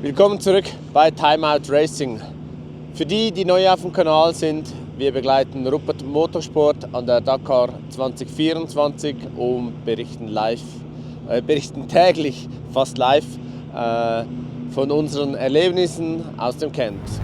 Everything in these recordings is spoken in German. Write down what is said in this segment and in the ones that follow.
Willkommen zurück bei Timeout Racing. Für die, die neu auf dem Kanal sind, wir begleiten Rupert Motorsport an der Dakar 2024 und berichten täglich, fast live, von unseren Erlebnissen aus dem Camps.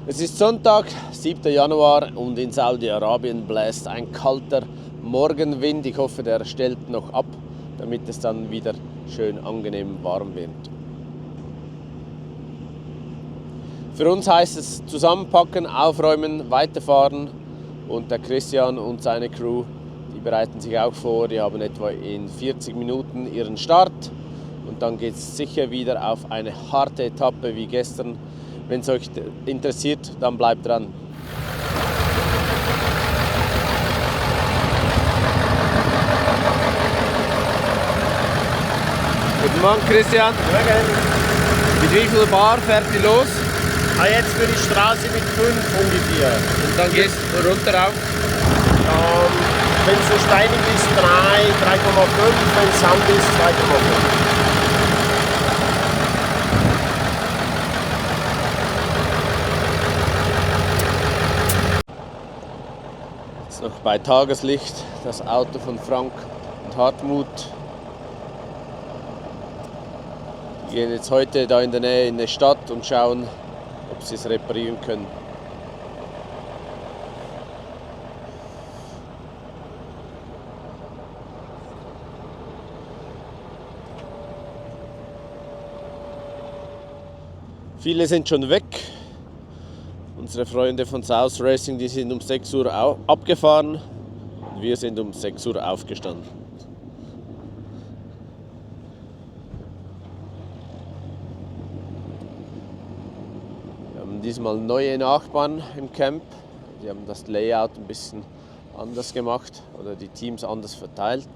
Es ist Sonntag, 7. Januar und in Saudi-Arabien bläst ein kalter Morgenwind. Ich hoffe, der stellt noch ab, damit es dann wieder schön angenehm warm wird. Für uns heißt es zusammenpacken, aufräumen, weiterfahren und der Christian und seine Crew, die bereiten sich auch vor. Die haben etwa in 40 Minuten ihren Start und dann geht es sicher wieder auf eine harte Etappe wie gestern. Wenn es euch interessiert, dann bleibt dran. Guten Morgen, Christian. Mit wie viel Bar fährt ihr los? Jetzt für die Straße mit 5 ungefähr. Und dann gehst du runter auf? Wenn es so steinig ist, 3,5, wenn es Sand ist, 2,5. Noch bei Tageslicht das Auto von Frank und Hartmut. Wir gehen jetzt heute da in der Nähe in die Stadt und schauen, ob sie es reparieren können. Viele sind schon weg. Unsere Freunde von South Racing, die sind um 6 Uhr abgefahren und wir sind um 6 Uhr aufgestanden. Wir haben diesmal neue Nachbarn im Camp. Die haben das Layout ein bisschen anders gemacht oder die Teams anders verteilt.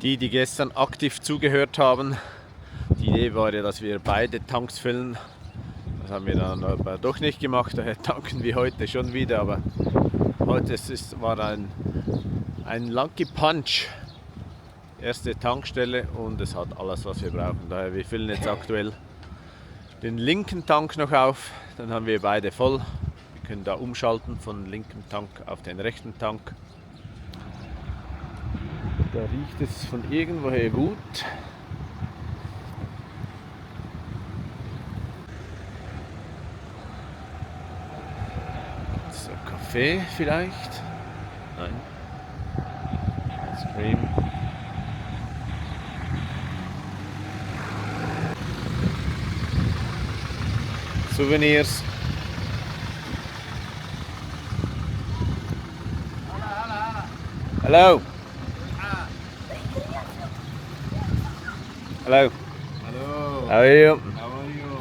Die gestern aktiv zugehört haben, die Idee war ja, dass wir beide Tanks füllen. Das haben wir dann aber doch nicht gemacht, daher tanken wir heute schon wieder. Aber heute war ein Lucky Punch. Erste Tankstelle und es hat alles, was wir brauchen. Daher wir füllen jetzt aktuell den linken Tank noch auf, dann haben wir beide voll. Wir können da umschalten von linken Tank auf den rechten Tank. Da riecht es von irgendwoher gut. So, Kaffee vielleicht? Nein. Ice Cream. Souvenirs. Hello. Hello. Hello. How are you? How are you?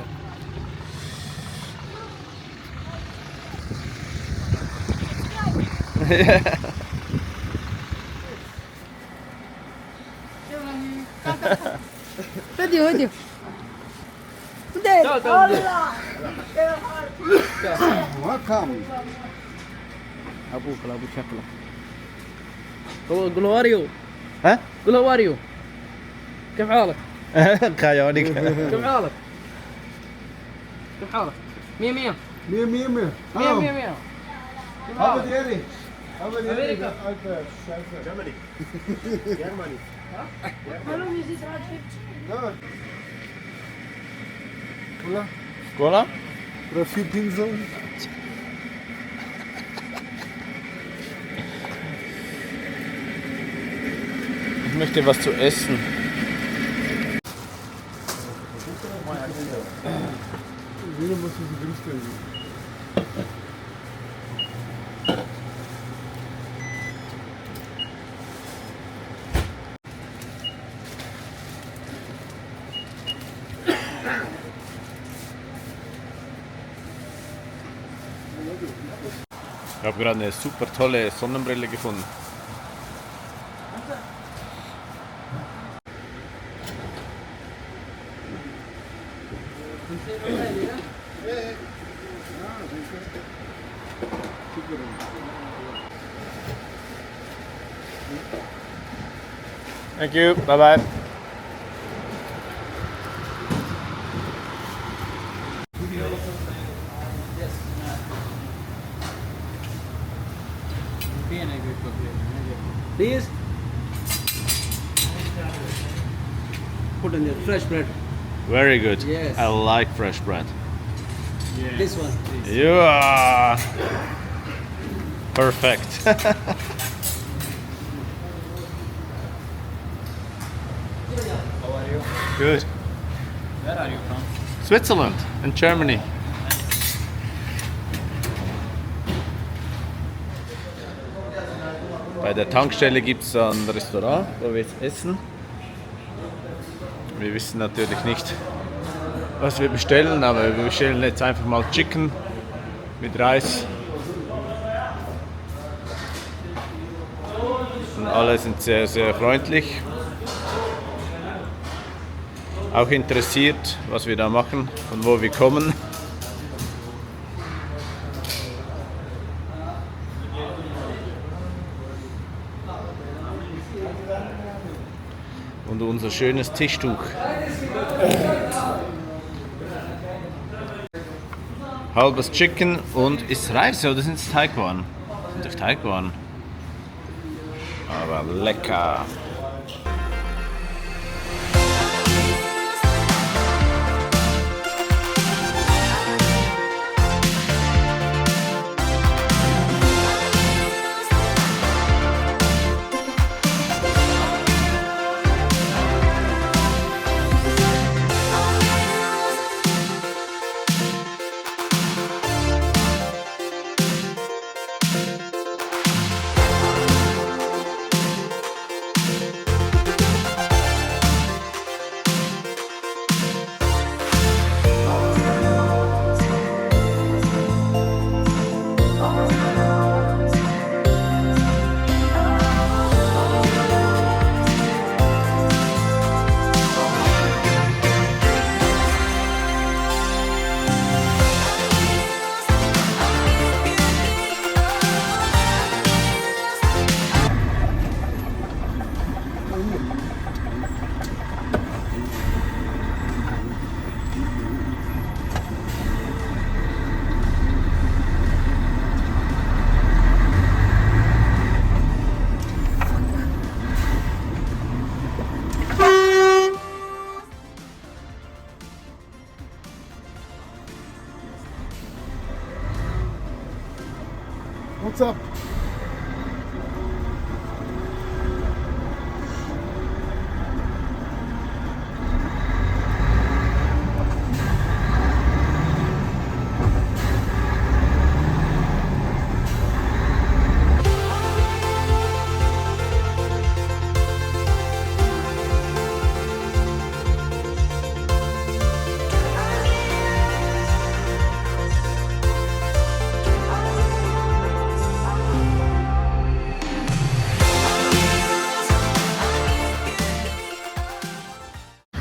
هدي Welcome. ابوك ابو شكله قول هاو ها؟ قول هاو كيف حالك؟ Kajanic. كيف حالك؟ كيف حالك؟ 100 100 Meer, meer, meer. 100 100 100 كيف How حالك؟ about Eddie? How about Eddie? Amerika. Germany. Germany. Good. Cola? Cola? For a few Pinsel? Ich möchte was zu essen. Jeder muss diese günstig. Ich habe gerade eine super tolle Sonnenbrille gefunden. Thank you. Bye bye. Please put in the fresh bread. Very good. Yes. I like fresh bread. This one. You are perfect. Good. Where are you from? Switzerland and Germany. Bei der Tankstelle gibt es ein Restaurant, wo wir jetzt essen. Wir wissen natürlich nicht, was wir bestellen, aber wir bestellen jetzt einfach mal Chicken mit Reis. Und alle sind sehr, sehr freundlich. Auch interessiert, was wir da machen, von wo wir kommen. Und unser schönes Tischtuch. Halbes Chicken und ist Reis oder sind es Teigwaren? Sind doch Teigwaren. Aber lecker. What's up?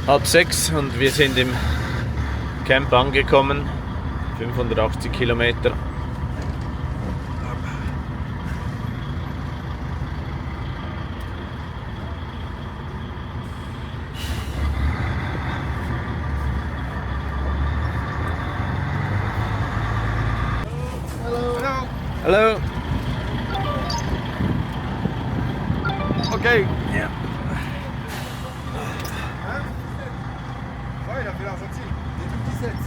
5:30 und wir sind im Camp angekommen. 580 Kilometer. Hello. Okay. Yeah. Ouais, il a fait l'argent dessus. Des tout petits sets.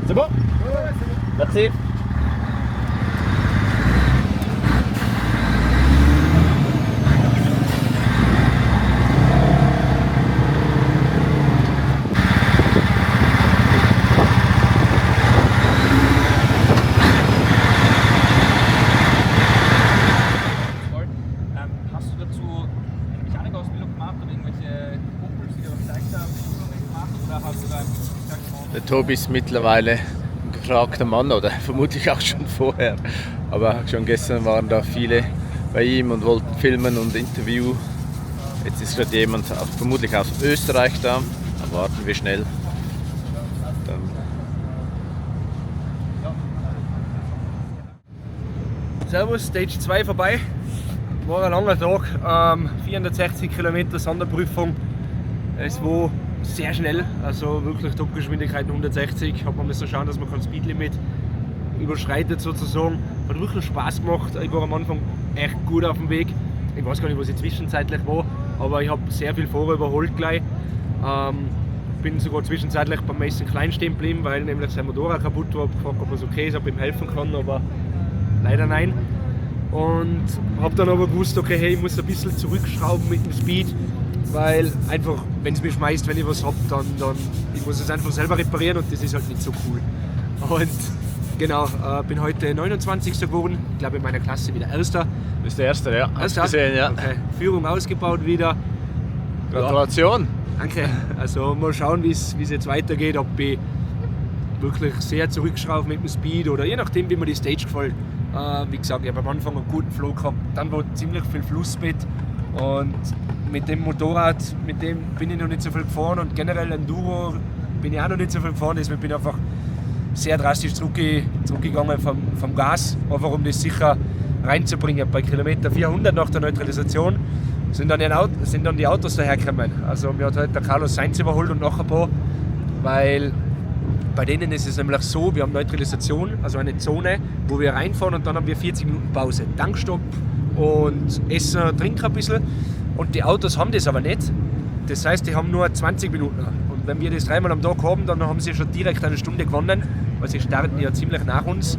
C'est bon? Ouais, c'est bon. Merci. Hast du dazu eine Mechanikausbildung gemacht oder irgendwelche Kumpels, die dir was gezeigt haben, Schulungen gemacht oder hast du da einfach gesagt, Der Tobi ist mittlerweile ein gefragter Mann oder vermutlich auch schon vorher. Aber schon gestern waren da viele bei ihm und wollten filmen und Interview. Jetzt ist gerade jemand vermutlich aus Österreich da. Dann warten wir schnell. Dann Servus, Stage 2 vorbei. War ein langer Tag, 460 Kilometer Sonderprüfung. Es war sehr schnell, also wirklich Topgeschwindigkeiten 160. Hat man müssen schauen, dass man kein Speedlimit überschreitet sozusagen. Hat wirklich Spaß gemacht. Ich war am Anfang echt gut auf dem Weg. Ich weiß gar nicht, was ich zwischenzeitlich war, aber ich habe sehr viel Fahrer überholt gleich. Bin sogar zwischenzeitlich beim Mason Klein stehen geblieben, weil nämlich sein Motorrad kaputt war. Ich gefragt, ob es okay ist, ob ich ihm helfen kann, aber leider nein. Und habe dann aber gewusst, okay, hey, ich muss ein bisschen zurückschrauben mit dem Speed, weil einfach, wenn es mich schmeißt, wenn ich was habe, dann ich muss es einfach selber reparieren und das ist halt nicht so cool. Und genau, bin heute 29. geworden, ich glaube in meiner Klasse wieder Erster. ist der Erste, ja. Hast Erster? gesehen, ja. Okay. Führung ausgebaut wieder. Gratulation. Danke. Also mal schauen, wie es jetzt weitergeht, ob ich wirklich sehr zurückschraube mit dem Speed oder je nachdem, wie mir die Stage gefällt. Wie gesagt, ich habe am Anfang einen guten Flow gehabt, dann war ziemlich viel Fluss mit und mit dem Motorrad, mit dem bin ich noch nicht so viel gefahren und generell Enduro bin ich auch noch nicht so viel gefahren, deswegen bin ich einfach sehr drastisch zurückgegangen vom Gas, einfach um das sicher reinzubringen. Bei Kilometer 400 nach der Neutralisation sind dann die Autos dahergekommen. Also mir hat heute der Carlos Sainz überholt und noch ein paar, weil bei denen ist es nämlich so, wir haben Neutralisation, also eine Zone, wo wir reinfahren und dann haben wir 40 Minuten Pause. Tankstopp und essen, trinken ein bisschen. Und die Autos haben das aber nicht. Das heißt, die haben nur 20 Minuten. Und wenn wir das dreimal am Tag haben, dann haben sie schon direkt eine Stunde gewonnen, weil sie starten ja ziemlich nach uns.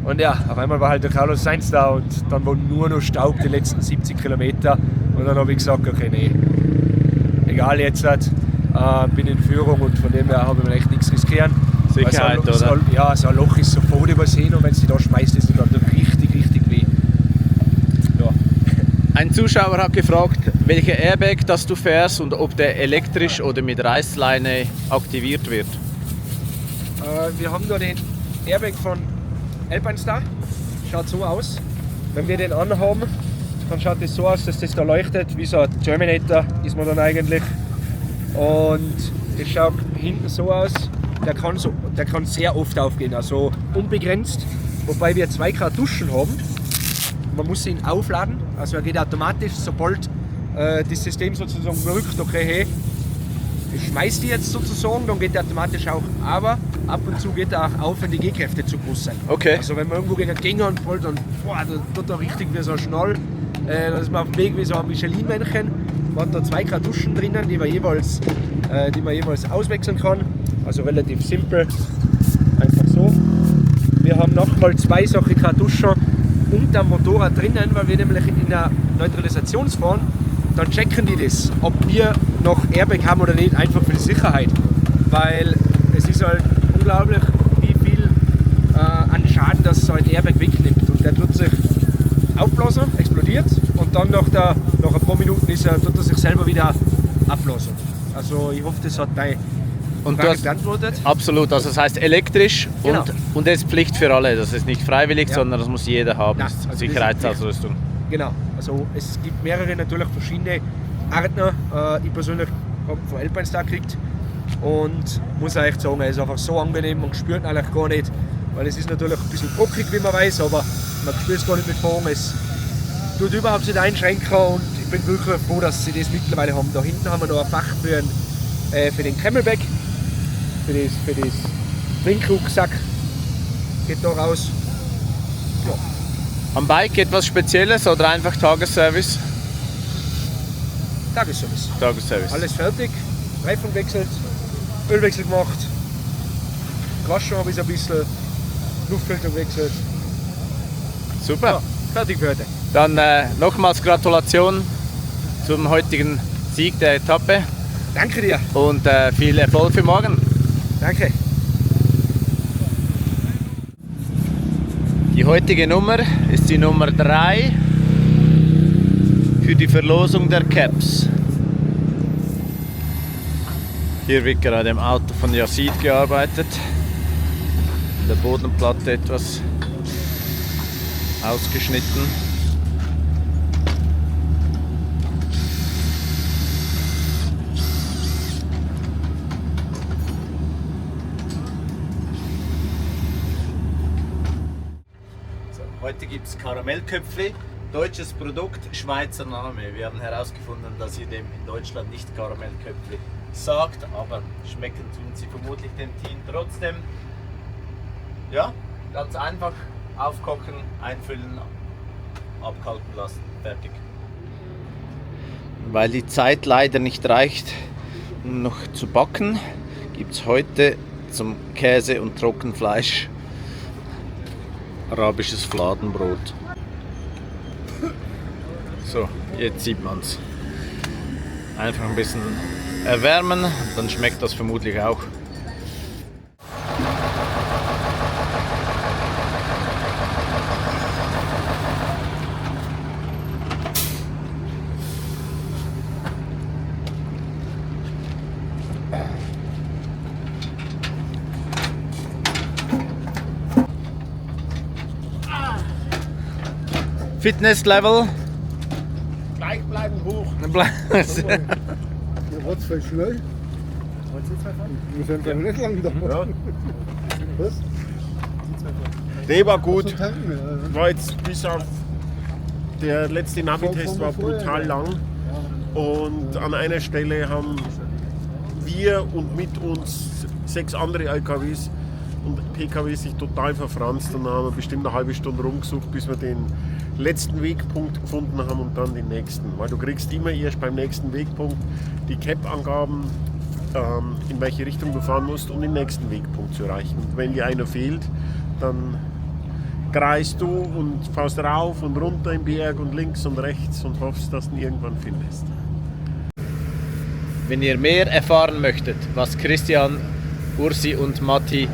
Und ja, auf einmal war halt der Carlos Sainz da und dann war nur noch Staub die letzten 70 Kilometer. Und dann habe ich gesagt, okay, nee, egal jetzt, bin in Führung und von dem her habe ich mir echt nichts riskieren. Sicherheit, oder? Ja, so ein Loch ist sofort übersehen und wenn sie da schmeißt, ist es dann richtig weh. Ja. Ein Zuschauer hat gefragt, welcher Airbag das du fährst und ob der elektrisch oder mit Reißleine aktiviert wird. Wir haben da den Airbag von Alpinestar. Schaut so aus. Wenn wir den anhaben, dann schaut es so aus, dass das da leuchtet, wie so ein Terminator ist man dann eigentlich. Und das schaut hinten so aus, der kann sehr oft aufgehen, also unbegrenzt, wobei wir 2 Kartuschen haben. Man muss ihn aufladen, also er geht automatisch, sobald das System sozusagen merkt, okay, hey, ich schmeiß die jetzt sozusagen, dann geht er automatisch auch, aber ab und zu geht er auch auf, wenn die G-Kräfte zu groß sind. Okay. Also wenn man irgendwo gegen den Gegenhand fällt, dann tut er richtig wie so ein Schnall. Da ist man auf dem Weg wie so ein Michelin-Männchen. Man hat da 2 Kartuschen drinnen, die man jeweils auswechseln kann. Also relativ simpel, einfach so. Wir haben nochmal 2 solche Kartuschen unterm Motorrad drinnen, weil wir nämlich in der Neutralisationsfahren, dann checken die das, ob wir noch Airbag haben oder nicht, einfach für die Sicherheit. Weil es ist halt unglaublich, wie viel an Schaden das so ein Airbag wegnimmt. Und der tut sich aufblasen, explodiert und dann nach ein paar Minuten tut er sich selber wieder abblasen. Also ich hoffe, das hat deine Frage beantwortet. Absolut, also das heißt elektrisch Genau. und das ist Pflicht für alle. Das ist nicht freiwillig, Ja. sondern das muss jeder haben. Nein, Das ist also das ist Sicherheitsausrüstung. Genau, also es gibt mehrere natürlich verschiedene Arten. Ich persönlich vom Alpine-Tag gekriegt. Und muss auch echt sagen, er ist einfach so angenehm, man spürt ihn eigentlich gar nicht, weil es ist natürlich ein bisschen brockig, wie man weiß, aber man spürt es gar nicht mit Fahren. Es tut überhaupt nicht einschränken und ich bin wirklich froh, dass sie das mittlerweile haben. Da hinten haben wir noch ein Fach für den Camelback, für das Trinkrucksack. Geht da raus. Ja. Am Bike etwas Spezielles oder einfach Tagesservice? Tagesservice. Tagesservice. Alles fertig, Reifen wechselt, Ölwechsel gemacht, gewaschen habe ich ein bisschen, Luftfilter gewechselt. Super. Ja, fertig für heute. Dann nochmals Gratulation zum heutigen Sieg der Etappe Danke dir. und viel Erfolg für morgen. Danke. Die heutige Nummer ist die Nummer 3 für die Verlosung der Caps. Hier wird gerade im Auto von Yazid gearbeitet. In der Bodenplatte etwas ausgeschnitten. Heute gibt es Karamellköpfli, deutsches Produkt, Schweizer Name. Wir haben herausgefunden, dass ihr dem in Deutschland nicht Karamellköpfli sagt, aber schmecken tun sie vermutlich dem Team trotzdem. Ja, ganz einfach aufkochen, einfüllen, abkalten lassen, fertig. Weil die Zeit leider nicht reicht, um noch zu backen, gibt es heute zum Käse und Trockenfleisch arabisches Fladenbrot. So, jetzt sieht man es. Einfach ein bisschen erwärmen, dann schmeckt das vermutlich auch. Fitnesslevel. Gleich bleiben hoch. Ihr wart voll schnell. Wir sind ja nicht lang wieder. Ja. Was? Der war gut. Tanken, ja. War jetzt bis auf der letzte Navi-Test war brutal lang. Und an einer Stelle haben wir und mit uns 6 andere LKWs und PKWs sich total verfranst. Und dann haben wir bestimmt eine halbe Stunde rumgesucht, bis wir den letzten Wegpunkt gefunden haben und dann den nächsten. Weil du kriegst immer erst beim nächsten Wegpunkt die Cap-Angaben, in welche Richtung du fahren musst, um den nächsten Wegpunkt zu erreichen. Und wenn dir einer fehlt, dann kreist du und fährst rauf und runter im Berg und links und rechts und hoffst, dass du ihn irgendwann findest. Wenn ihr mehr erfahren möchtet, was Christian, Ursi und Matti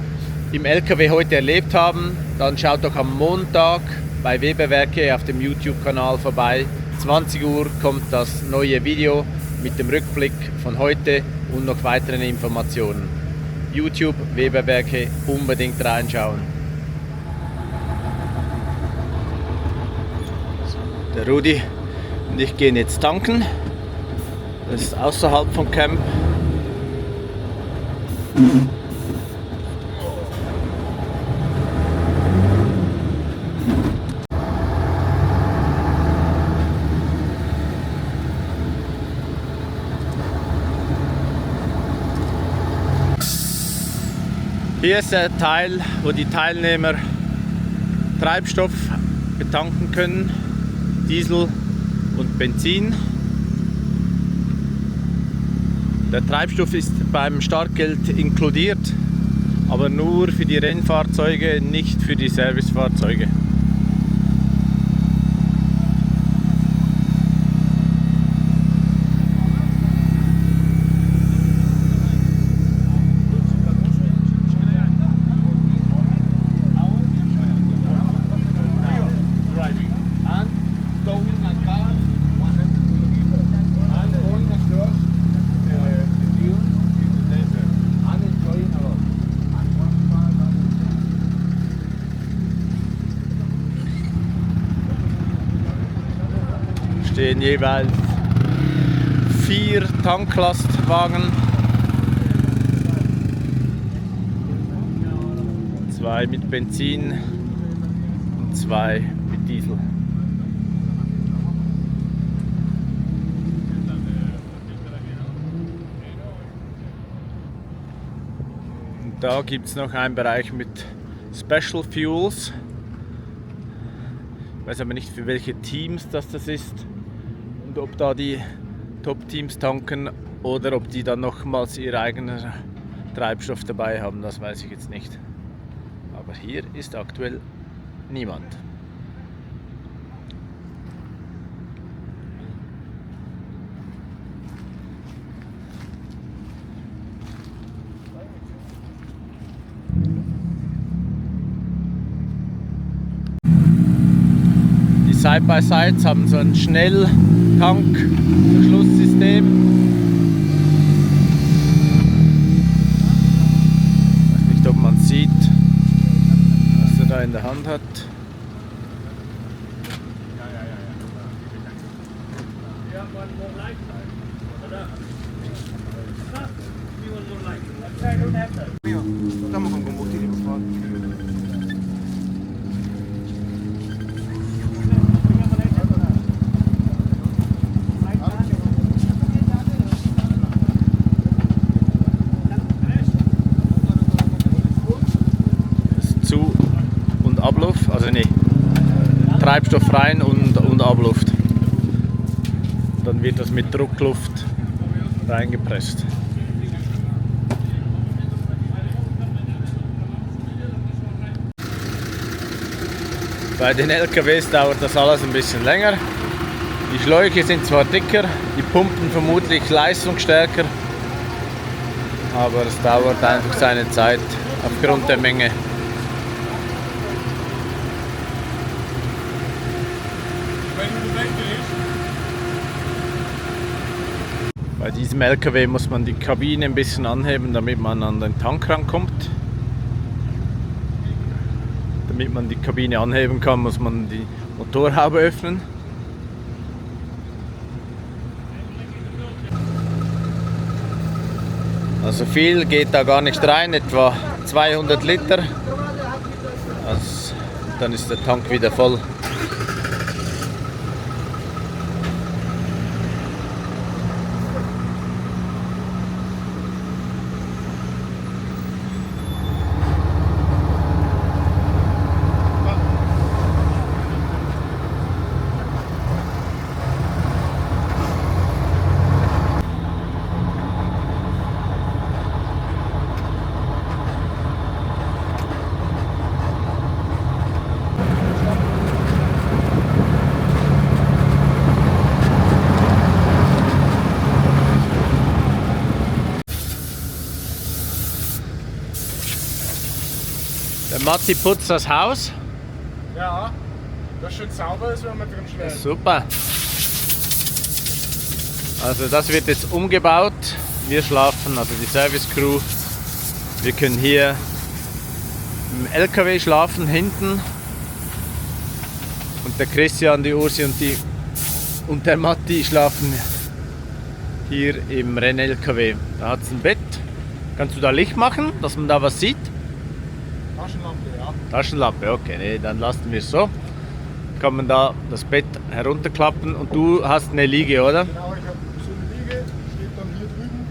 im LKW heute erlebt haben, dann schaut doch am Montag bei Weberwerke auf dem YouTube-Kanal vorbei. 20 Uhr kommt das neue Video mit dem Rückblick von heute und noch weiteren Informationen. YouTube, Weberwerke, unbedingt reinschauen. Der Rudi und ich gehen jetzt tanken. Das ist außerhalb vom Camp. Hier ist der Teil, wo die Teilnehmer Treibstoff betanken können, Diesel und Benzin. Der Treibstoff ist beim Startgeld inkludiert, aber nur für die Rennfahrzeuge, nicht für die Servicefahrzeuge. Stehen jeweils 4 Tanklast Wagen. 2 mit Benzin und 2 mit Diesel. Und da gibt es noch einen Bereich mit Special Fuels. Ich weiß aber nicht, für welche Teams das ist und ob da die Top-Teams tanken oder ob die dann nochmals ihr eigener Treibstoff dabei haben, das weiß ich jetzt nicht. Aber hier ist aktuell niemand. Die Side-by-Sides haben so ein Schnelltank-Verschlusssystem. Ich weiß nicht, ob man sieht, was er da in der Hand hat. Zu- und Abluft, also nee, Treibstoff rein und Abluft. Dann wird das mit Druckluft reingepresst. Bei den LKWs dauert das alles ein bisschen länger. Die Schläuche sind zwar dicker, die Pumpen vermutlich leistungsstärker, aber es dauert einfach seine Zeit aufgrund der Menge. Bei diesem LKW muss man die Kabine ein bisschen anheben, damit man an den Tank rankommt. Damit man die Kabine anheben kann, muss man die Motorhaube öffnen. Also viel geht da gar nicht rein, etwa 200 Liter. Also, dann ist der Tank wieder voll. Der Matti putzt das Haus. Ja, das schön sauber ist, wenn man drin schläft. Super. Also das wird jetzt umgebaut. Wir schlafen, also die Service Crew. Wir können hier im LKW schlafen, hinten. Und der Christian, die Ursi und der Matti schlafen hier im Renn-LKW. Da hat es ein Bett. Kannst du da Licht machen, dass man da was sieht? Taschenlampe, ja. Taschenlampe, okay, nee, dann lassen wir es so. Kann man da das Bett herunterklappen und du hast eine Liege, oder? Genau, ich habe so eine Liege, steht dann hier drüben.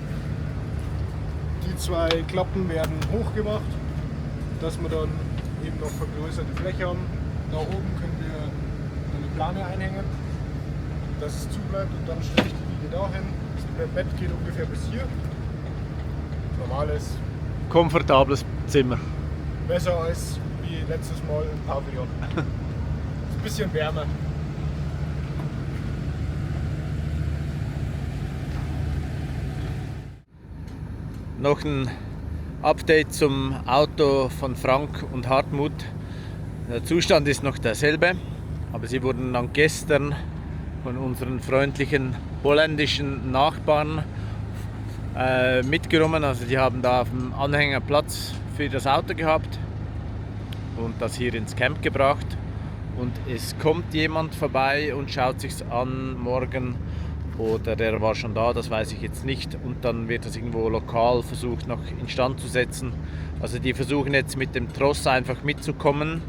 Die 2 Klappen werden hochgemacht, dass wir dann eben noch vergrößerte Fläche haben. Da oben können wir eine Plane einhängen, dass es zubleibt und dann stelle ich die Liege da hin. Das Bett geht ungefähr bis hier. Normales, Komfortables Zimmer. besser als wie letztes Mal im Pavillon. Ist ein bisschen wärmer. Noch ein Update zum Auto von Frank und Hartmut. Der Zustand ist noch derselbe, aber sie wurden dann gestern von unseren freundlichen holländischen Nachbarn mitgenommen. Also die haben da auf dem Anhänger Platz für das Auto gehabt und das hier ins Camp gebracht. Und es kommt jemand vorbei und schaut sich's an morgen. oder der war schon da, das weiß ich jetzt nicht. Und dann wird das irgendwo lokal versucht noch instand zu setzen. Also die versuchen jetzt mit dem Tross einfach mitzukommen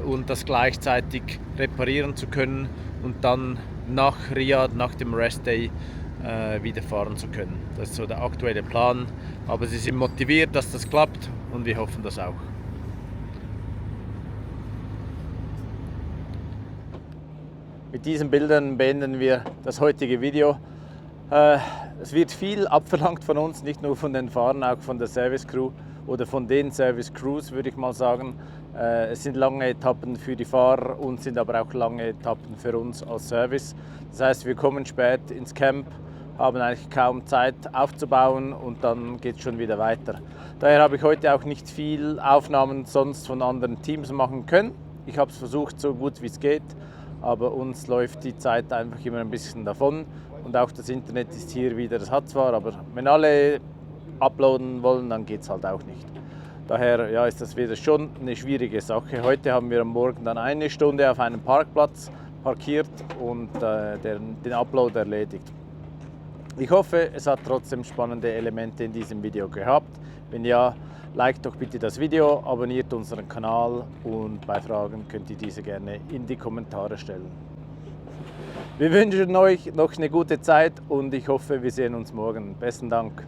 und das gleichzeitig reparieren zu können und dann nach Riyadh, nach dem Rest Day, wieder fahren zu können. Das ist so der aktuelle Plan. Aber sie sind motiviert, dass das klappt und wir hoffen das auch. Mit diesen Bildern beenden wir das heutige Video. Es wird viel abverlangt von uns, nicht nur von den Fahrern, auch von der Service Crew oder von den Service Crews, würde ich mal sagen. Es sind lange Etappen für die Fahrer und sind aber auch lange Etappen für uns als Service. Das heißt, wir kommen spät ins Camp, haben eigentlich kaum Zeit aufzubauen und dann geht es schon wieder weiter. Daher habe ich heute auch nicht viel Aufnahmen sonst von anderen Teams machen können. Ich habe es versucht, so gut wie es geht, aber uns läuft die Zeit einfach immer ein bisschen davon und auch das Internet ist hier wieder, das hat zwar, aber wenn alle uploaden wollen, dann geht es halt auch nicht. Daher ja, ist das wieder schon eine schwierige Sache. Heute haben wir am Morgen dann eine Stunde auf einem Parkplatz parkiert und den Upload erledigt. Ich hoffe, es hat trotzdem spannende Elemente in diesem Video gehabt. Wenn ja, liked doch bitte das Video, abonniert unseren Kanal und bei Fragen könnt ihr diese gerne in die Kommentare stellen. Wir wünschen euch noch eine gute Zeit und ich hoffe, wir sehen uns morgen. Besten Dank.